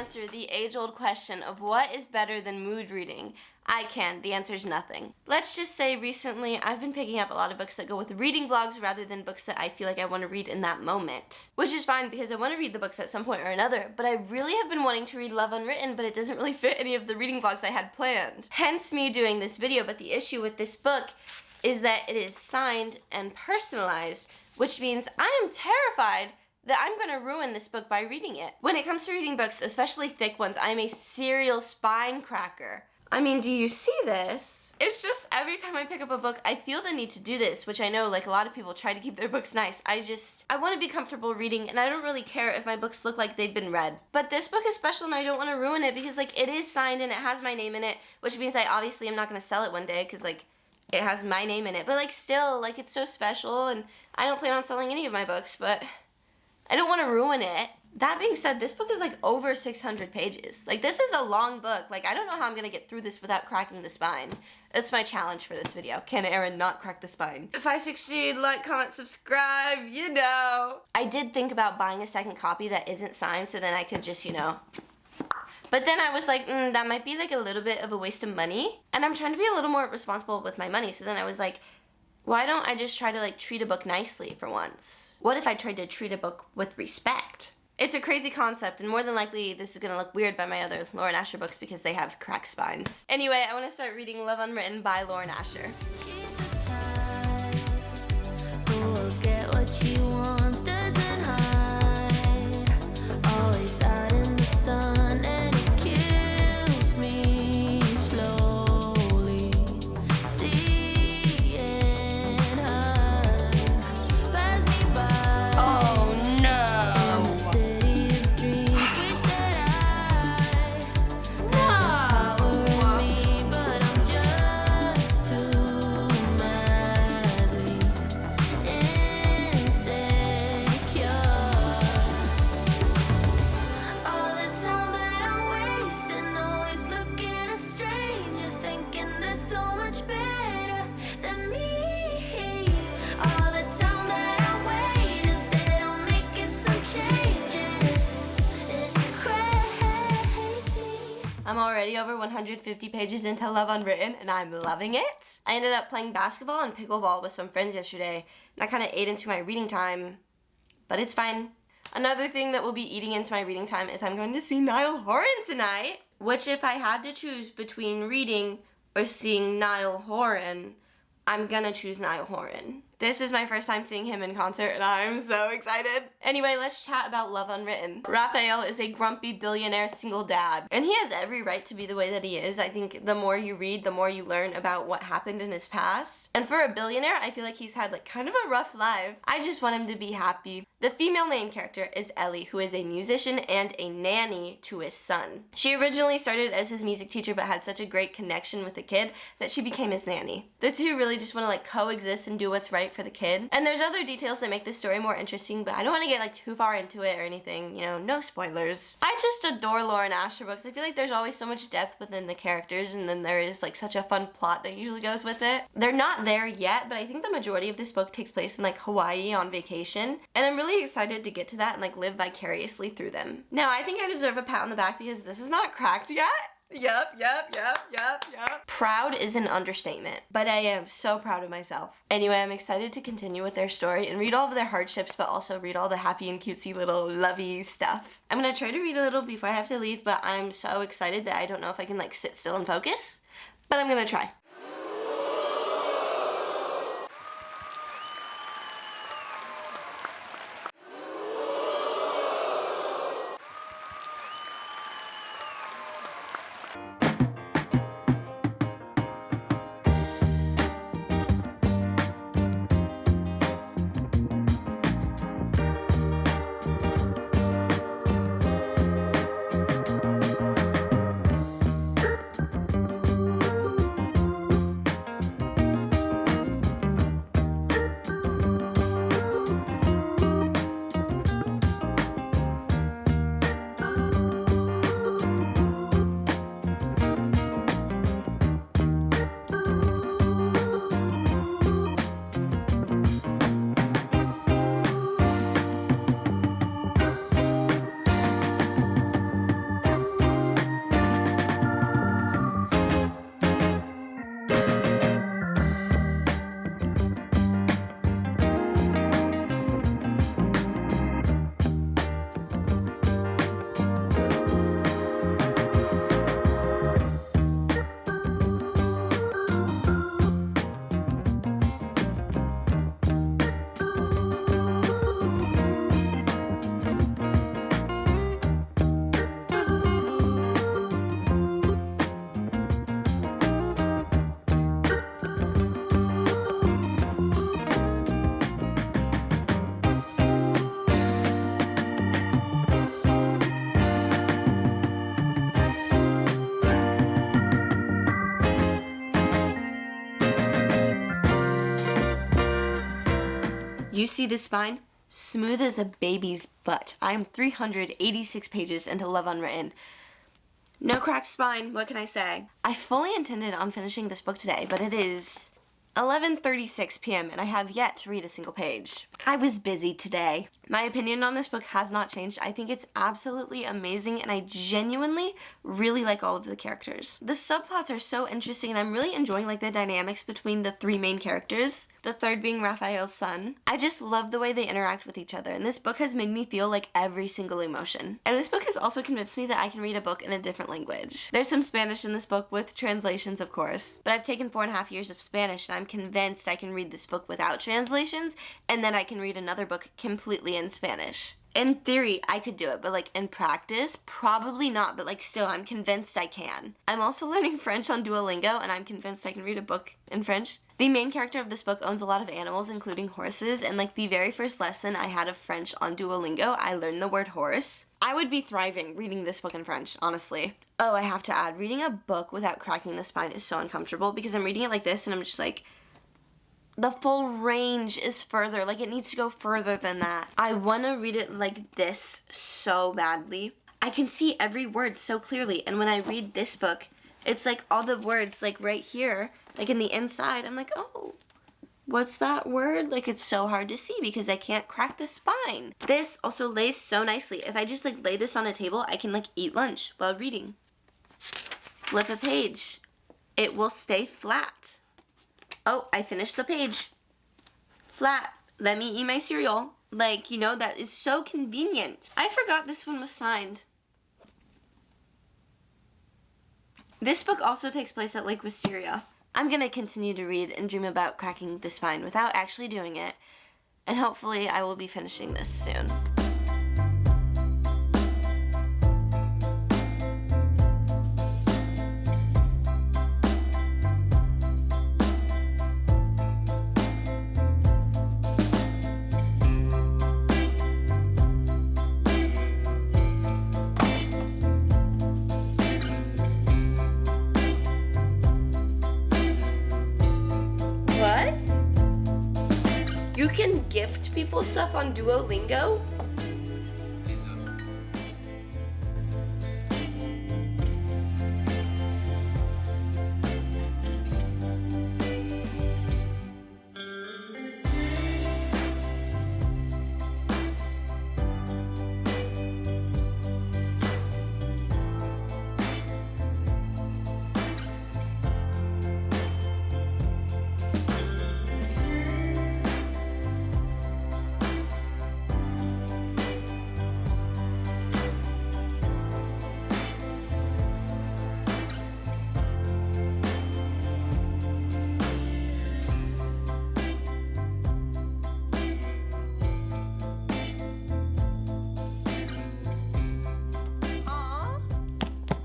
answer the age-old question of what is better than mood reading? I can. The answer is nothing. Let's just say recently I've been picking up a lot of books that go with reading vlogs rather than books that I feel like I want to read in that moment. Which is fine because I want to read the books at some point or another, but I really have been wanting to read Love Unwritten, but it doesn't really fit any of the reading vlogs I had planned. Hence me doing this video, but the issue with this book is that it is signed and personalized, which means I am terrified that I'm gonna ruin this book by reading it. When it comes to reading books, especially thick ones, I'm a serial spine cracker. I mean, do you see this? It's just every time I pick up a book, I feel the need to do this, which I know like a lot of people try to keep their books nice. I want to be comfortable reading, and I don't really care if my books look like they've been read. But this book is special and I don't want to ruin it because like it is signed and it has my name in it, which means I obviously am not gonna sell it one day because like it has my name in it. But like still, like it's so special and I don't plan on selling any of my books, but I don't want to ruin it. That being said, this book is like over 600 pages. Like this is a long book. Like I don't know how I'm gonna get through this without cracking the spine. That's my challenge for this video. Can Erin not crack the spine? If I succeed, like, comment, subscribe, you know. I did think about buying a second copy that isn't signed so then I could just, you know. But then I was like, that might be like a little bit of a waste of money. And I'm trying to be a little more responsible with my money. So then I was like, why don't I just try to like treat a book nicely for once? What if I tried to treat a book with respect? It's a crazy concept, and more than likely this is gonna look weird by my other Lauren Asher books because they have cracked spines. Anyway, I want to start reading Love Unwritten by Lauren Asher. She's the type who will get what she wants, doesn't hide. Always out in the sun, and it kills me slowly. Seeing her pass me by. Oh no! I'm already over 150 pages into Love Unwritten, and I'm loving it. I ended up playing basketball and pickleball with some friends yesterday, and that kind of ate into my reading time, but it's fine. Another thing that will be eating into my reading time is I'm going to see Niall Horan tonight, which if I had to choose between reading or seeing Niall Horan, I'm gonna choose Niall Horan. This is my first time seeing him in concert and I'm so excited. Anyway, let's chat about Love Unwritten. Raphael is a grumpy billionaire single dad, and he has every right to be the way that he is. I think the more you read, the more you learn about what happened in his past. And for a billionaire, I feel like he's had like kind of a rough life. I just want him to be happy. The female main character is Ellie, who is a musician and a nanny to his son. She originally started as his music teacher but had such a great connection with the kid that she became his nanny. The two really just want to like coexist and do what's right for the kid. And there's other details that make this story more interesting, but I don't want to get like too far into it or anything, you know, no spoilers. I just adore Lauren Asher books. I feel like there's always so much depth within the characters, and then there is like such a fun plot that usually goes with it. They're not there yet, but I think the majority of this book takes place in like Hawaii on vacation, and I'm really excited to get to that and like live vicariously through them. Now, I think I deserve a pat on the back because this is not cracked yet. Yep. Proud is an understatement, but I am so proud of myself. Anyway, I'm excited to continue with their story and read all of their hardships, but also read all the happy and cutesy little lovey stuff. I'm gonna try to read a little before I have to leave, but I'm so excited that I don't know if I can like sit still and focus, but I'm gonna try. You see this spine? Smooth as a baby's butt. I am 386 pages into Love Unwritten. No cracked spine, what can I say? I fully intended on finishing this book today, but it is 11:36 p.m. and I have yet to read a single page. I was busy today. My opinion on this book has not changed. I think it's absolutely amazing and I genuinely really like all of the characters. The subplots are so interesting and I'm really enjoying like the dynamics between the three main characters, the third being Raphael's son. I just love the way they interact with each other and this book has made me feel like every single emotion. And this book has also convinced me that I can read a book in a different language. There's some Spanish in this book with translations of course, but I've taken 4.5 years of Spanish and I'm convinced I can read this book without translations and then I can read another book completely in Spanish. In theory, I could do it, but like in practice, probably not, but like still, I'm convinced I can. I'm also learning French on Duolingo and I'm convinced I can read a book in French. The main character of this book owns a lot of animals, including horses, and like the very first lesson I had of French on Duolingo, I learned the word horse. I would be thriving reading this book in French, honestly. Oh, I have to add, reading a book without cracking the spine is so uncomfortable because I'm reading it like this and I'm just like, the full range is further, like it needs to go further than that. I want to read it like this so badly. I can see every word so clearly, and when I read this book, it's like all the words like right here, like in the inside, I'm like, oh, what's that word? Like it's so hard to see because I can't crack the spine. This also lays so nicely. If I just like lay this on a table, I can like eat lunch while reading. Flip a page. It will stay flat. Oh, I finished the page. Flat. Let me eat my cereal. Like, you know, that is so convenient. I forgot this one was signed. This book also takes place at Lake Wisteria. I'm gonna continue to read and dream about cracking the spine without actually doing it. And hopefully I will be finishing this soon. What? You can gift people stuff on Duolingo?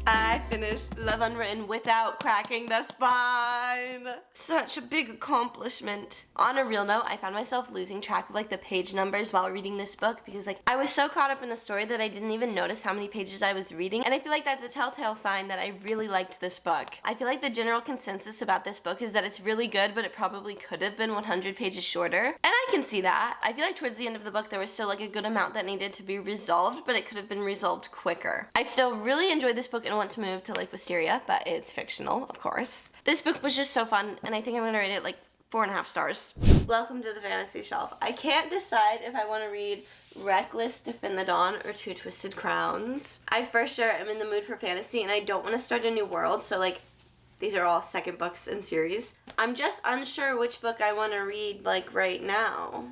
I finished Love Unwritten without cracking the spine. Such a big accomplishment. On a real note, I found myself losing track of like the page numbers while reading this book because like I was so caught up in the story that I didn't even notice how many pages I was reading, and I feel like that's a telltale sign that I really liked this book. I feel like the general consensus about this book is that it's really good, but it probably could have been 100 pages shorter, and I can see that. I feel like towards the end of the book there was still like a good amount that needed to be resolved, but it could have been resolved quicker. I still really enjoyed this book and want to move to Lake Wisteria, but it's fictional, of course. This book was just so fun, and I think I'm gonna rate it like 4.5 stars. Welcome to the fantasy shelf. I can't decide if I want to read Reckless, Defend the Dawn, or Two Twisted Crowns. I for sure am in the mood for fantasy, and I don't want to start a new world, so like these are all second books in series. I'm just unsure which book I want to read like right now.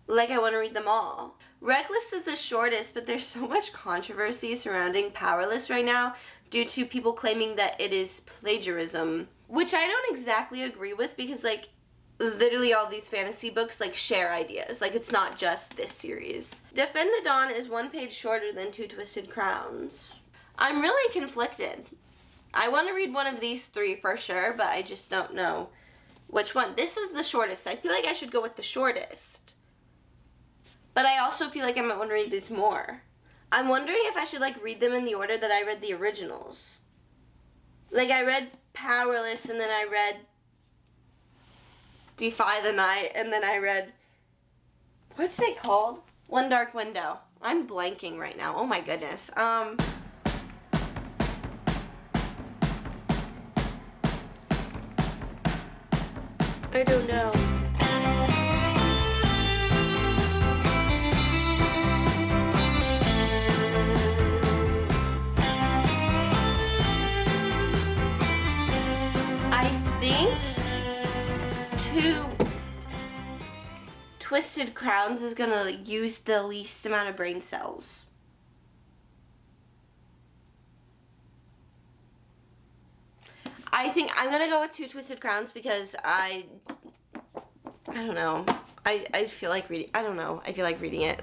Like I want to read them all. Reckless is the shortest, but there's so much controversy surrounding Powerless right now due to people claiming that it is plagiarism, which I don't exactly agree with because like literally all these fantasy books like share ideas. Like it's not just this series. Defend the Dawn is 1 page shorter than Two Twisted Crowns. I'm really conflicted. I want to read one of these three for sure, but I just don't know which one. This is the shortest. I feel like I should go with the shortest. But I also feel like I might want to read these more. I'm wondering if I should like read them in the order that I read the originals. Like I read Powerless and then I read Defy the Night and then I read What's it called? One Dark Window. I'm blanking right now. Oh my goodness. I don't know. I think Two Twisted Crowns is gonna use the least amount of brain cells. I think I'm gonna go with Two Twisted Crowns because I don't know. I feel like reading. I don't know. I feel like reading it.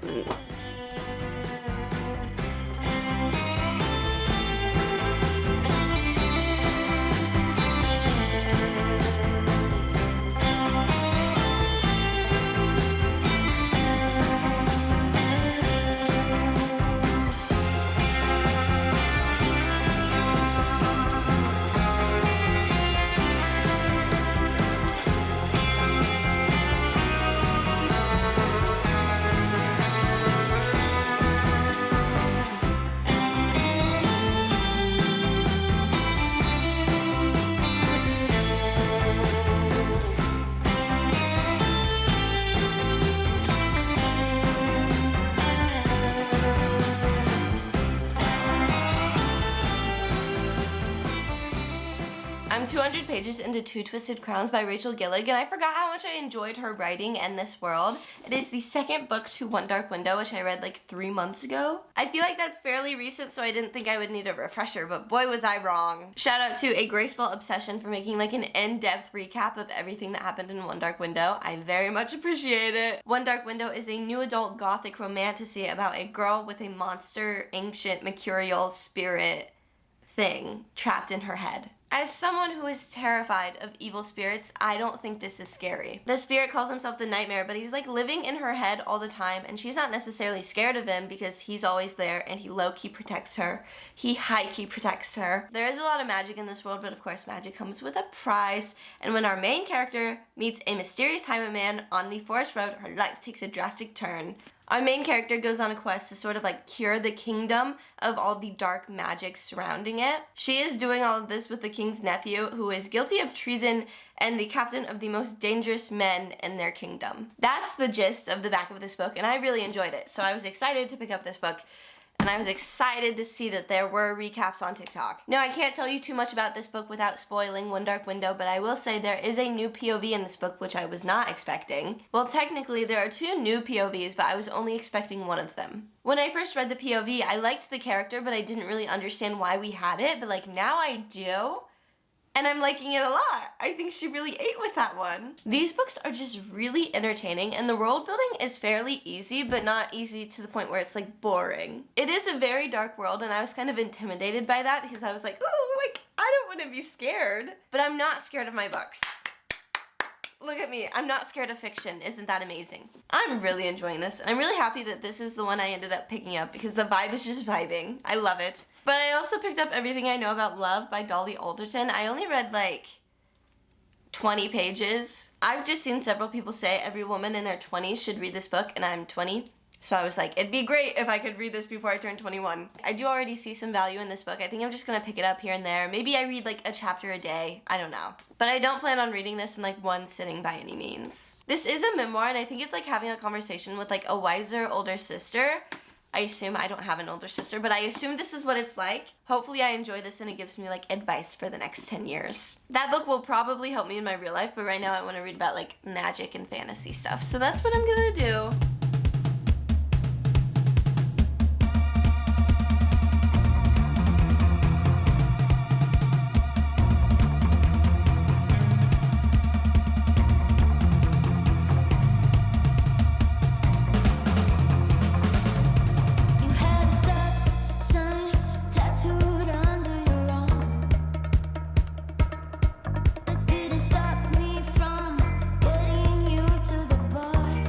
I'm 200 pages into Two Twisted Crowns by Rachel Gillig, and I forgot how much I enjoyed her writing and this world. It is the second book to One Dark Window, which I read like 3 months ago. I feel like that's fairly recent, so I didn't think I would need a refresher, but boy was I wrong. Shout out to A Graceful Obsession for making like an in-depth recap of everything that happened in One Dark Window. I very much appreciate it. One Dark Window is a new adult gothic romantasy about a girl with a monster, ancient, mercurial spirit thing trapped in her head. As someone who is terrified of evil spirits, I don't think this is scary. The spirit calls himself the Nightmare, but he's like living in her head all the time, and she's not necessarily scared of him because he's always there and he low-key protects her. He high-key protects her. There is a lot of magic in this world, but of course magic comes with a price, and when our main character meets a mysterious highwayman on the forest road, her life takes a drastic turn. Our main character goes on a quest to sort of like cure the kingdom of all the dark magic surrounding it. She is doing all of this with the king's nephew, who is guilty of treason and the captain of the most dangerous men in their kingdom. That's the gist of the back of this book, and I really enjoyed it. So I was excited to pick up this book, and I was excited to see that there were recaps on TikTok. Now, I can't tell you too much about this book without spoiling One Dark Window, but I will say there is a new POV in this book, which I was not expecting. Well, technically, there are 2 new POVs, but I was only expecting one of them. When I first read the POV, I liked the character, but I didn't really understand why we had it, but like now I do. And I'm liking it a lot. I think she really ate with that one. These books are just really entertaining, and the world building is fairly easy, but not easy to the point where it's like boring. It is a very dark world, and I was kind of intimidated by that because I was like, oh, like I don't want to be scared. But I'm not scared of my books. Look at me, I'm not scared of fiction. Isn't that amazing? I'm really enjoying this, and I'm really happy that this is the one I ended up picking up because the vibe is just vibing. I love it. But I also picked up Everything I Know About Love by Dolly Alderton. I only read like 20 pages. I've just seen several people say every woman in their 20s should read this book, and I'm 20. So I was like, it'd be great if I could read this before I turn 21. I do already see some value in this book. I think I'm just gonna pick it up here and there. Maybe I read like a chapter a day. I don't know. But I don't plan on reading this in like one sitting by any means. This is a memoir, and I think it's like having a conversation with like a wiser older sister. I assume I don't have an older sister, but I assume this is what it's like. Hopefully I enjoy this and it gives me like advice for the next 10 years. That book will probably help me in my real life, but right now I want to read about like magic and fantasy stuff. So that's what I'm gonna do. Stop me from getting you to the bar.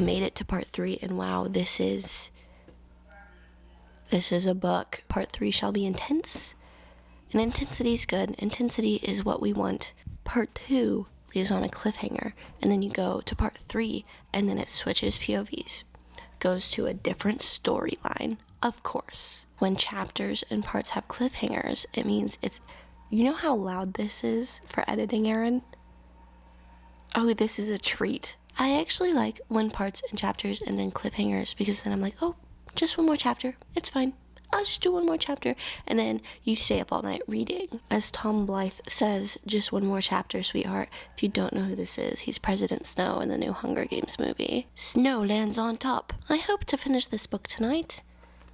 made it to part 3, and wow, this is a book. Part 3 shall be intense, and intensity is good. Intensity is what we want. Part 2 leaves on a cliffhanger, and then you go to part 3, and then it switches POVs, goes to a different storyline. Of course, when chapters and parts have cliffhangers, it means it's, you know how loud this is for editing, Erin? Oh, this is a treat. I actually like when parts and chapters and then cliffhangers, because then I'm like, oh, just one more chapter, it's fine. I'll just do one more chapter. And then you stay up all night reading. As Tom Blythe says, just one more chapter, sweetheart. If you don't know who this is, he's President Snow in the new Hunger Games movie. Snow lands on top. I hope to finish this book tonight,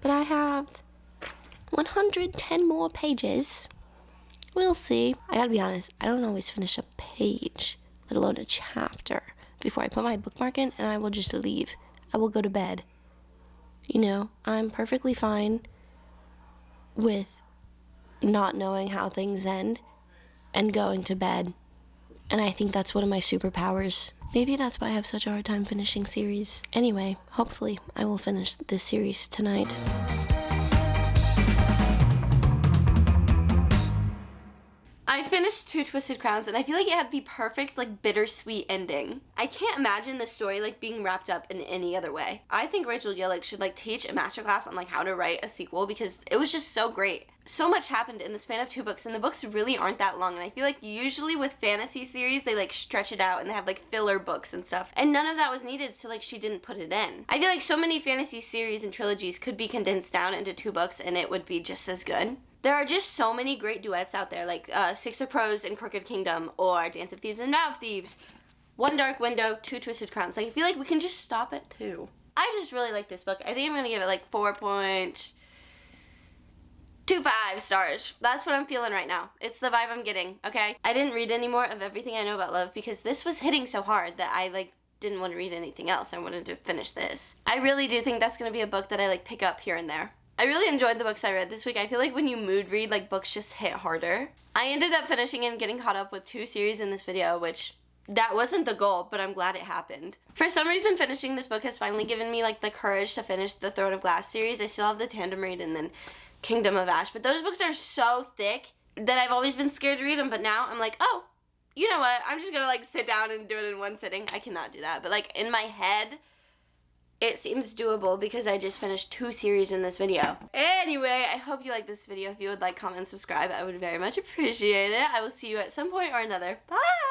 but I have 110 more pages. We'll see. I gotta be honest, I don't always finish a page, let alone a chapter, before I put my bookmark in, and I will just leave. I will go to bed. You know, I'm perfectly fine with not knowing how things end and going to bed. And I think that's one of my superpowers. Maybe that's why I have such a hard time finishing series. Anyway, hopefully I will finish this series tonight. I finished Two Twisted Crowns, and I feel like it had the perfect, like, bittersweet ending. I can't imagine the story, like, being wrapped up in any other way. I think Rachel Gill, like, should, like, teach a masterclass on, like, how to write a sequel, because it was just so great. So much happened in the span of 2 books, and the books really aren't that long, and I feel like usually with fantasy series, they, like, stretch it out, and they have, like, filler books and stuff, and none of that was needed, so, like, she didn't put it in. I feel like so many fantasy series and trilogies could be condensed down into 2 books, and it would be just as good. There are just so many great duets out there, like Six of Crows and Crooked Kingdom, or Dance of Thieves and Vow of Thieves, One Dark Window, Two Twisted Crowns. Like, I feel like we can just stop at 2. I just really like this book. I think I'm going to give it like 4.25 stars. That's what I'm feeling right now. It's the vibe I'm getting, okay? I didn't read any more of Everything I Know About Love because this was hitting so hard that I like didn't want to read anything else. I wanted to finish this. I really do think that's going to be a book that I like pick up here and there. I really enjoyed the books I read this week. I feel like when you mood read, like, books just hit harder. I ended up finishing and getting caught up with 2 series in this video, which that wasn't the goal, but I'm glad it happened. For some reason, finishing this book has finally given me, like, the courage to finish the Throne of Glass series. I still have the Tandem read and then Kingdom of Ash, but those books are so thick that I've always been scared to read them, but now I'm like, oh, you know what? I'm just gonna, like, sit down and do it in one sitting. I cannot do that, but, like, in my head, it seems doable because I just finished 2 series in this video. Anyway, I hope you liked this video. If you would like, comment, and subscribe, I would very much appreciate it. I will see you at some point or another. Bye!